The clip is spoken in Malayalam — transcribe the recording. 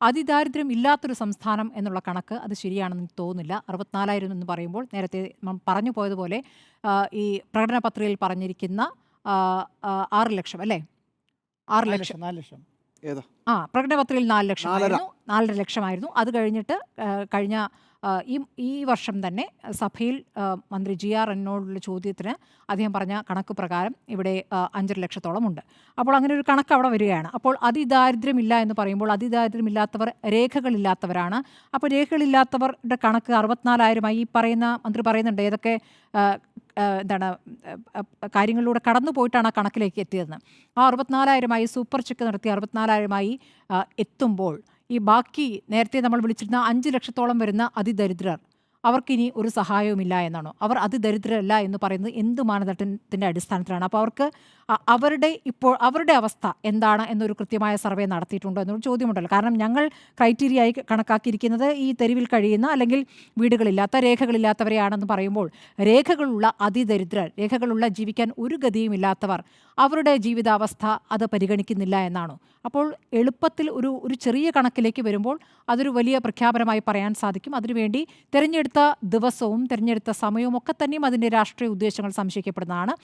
അതിദാരിദ്ര്യം ഇല്ലാത്തൊരു സംസ്ഥാനം എന്നുള്ള കണക്ക് അത് ശരിയാണെന്ന് തോന്നുന്നില്ല. 64,000 എന്ന് പറയുമ്പോൾ നേരത്തെ പറഞ്ഞു പോയതുപോലെ ഈ പ്രകടന പത്രികയിൽ പറഞ്ഞിരിക്കുന്ന 6 ലക്ഷം അല്ലേ? 6 ലക്ഷം. 4 ലക്ഷം ഏതാ? പ്രകടന പത്രികയിൽ 4 ലക്ഷമായിരുന്നു. 4.5 ലക്ഷമായിരുന്നു. അത് കഴിഞ്ഞിട്ട് കഴിഞ്ഞ ഈ വർഷം തന്നെ സഭയിൽ മന്ത്രി GR എന്നോടുള്ള ചോദ്യത്തിന് അദ്ദേഹം പറഞ്ഞ കണക്ക് പ്രകാരം ഇവിടെ 5.5 ലക്ഷത്തോളമുണ്ട്. അപ്പോൾ അങ്ങനെ ഒരു കണക്ക് അവിടെ വരികയാണ്. അപ്പോൾ അതിദാരിദ്ര്യമില്ല എന്ന് പറയുമ്പോൾ അതിദാരിദ്ര്യമില്ലാത്തവർ രേഖകളില്ലാത്തവരാണ്. അപ്പോൾ രേഖകളില്ലാത്തവരുടെ കണക്ക് 64,000 ഈ പറയുന്ന മന്ത്രി പറയുന്നുണ്ട് ഏതൊക്കെ എന്താണ് കാര്യങ്ങളിലൂടെ കടന്നു പോയിട്ടാണ് ആ കണക്കിലേക്ക് എത്തിയതെന്ന്. ആ 64,000 സൂപ്പർ ചെക്ക് നടത്തി 64,000 എത്തുമ്പോൾ ഈ ബാക്കി നേരത്തെ നമ്മൾ വിളിച്ചിരുന്ന 5 ലക്ഷത്തോളം വരുന്ന അതിദരിദ്രർ അവർക്കിനി ഒരു സഹായവുമില്ല എന്നാണോ? അവർ അതിദരിദ്രരല്ല എന്ന് പറയുന്നത് എന്ത് മാനദണ്ഡത്തിൻ്റെ അടിസ്ഥാനത്തിലാണ്? അപ്പോൾ അവർക്ക് അവരുടെ അവസ്ഥ എന്താണ് എന്നൊരു കൃത്യമായ സർവേ നടത്തിയിട്ടുണ്ടോ എന്നൊരു ചോദ്യമുണ്ടല്ലോ. കാരണം ഞങ്ങൾ ക്രൈറ്റീരിയയായി കണക്കാക്കിയിരിക്കുന്നത് ഈ തെരുവിൽ കഴിയുന്ന അല്ലെങ്കിൽ വീടുകളില്ലാത്ത രേഖകളില്ലാത്തവരെയാണെന്ന് പറയുമ്പോൾ രേഖകളുള്ള അതിദരിദ്രർ, രേഖകളുള്ള ജീവിക്കാൻ ഒരു ഗതിയുമില്ലാത്തവർ, അവരുടെ ജീവിതാവസ്ഥ അത് പരിഗണിക്കുന്നില്ല എന്നാണോ? അപ്പോൾ എളുപ്പത്തിൽ ഒരു ചെറിയ കണക്കിലേക്ക് വരുമ്പോൾ അതൊരു വലിയ പ്രഖ്യാപനമായി പറയാൻ സാധിക്കും. അതിനുവേണ്ടി തിരഞ്ഞെടുത്ത ദിവസവും തിരഞ്ഞെടുത്ത സമയവും ഒക്കെ തന്നെയും അതിൻ്റെ രാഷ്ട്രീയ ഉദ്ദേശങ്ങൾ സംശയിക്കപ്പെടുന്നതാണ്.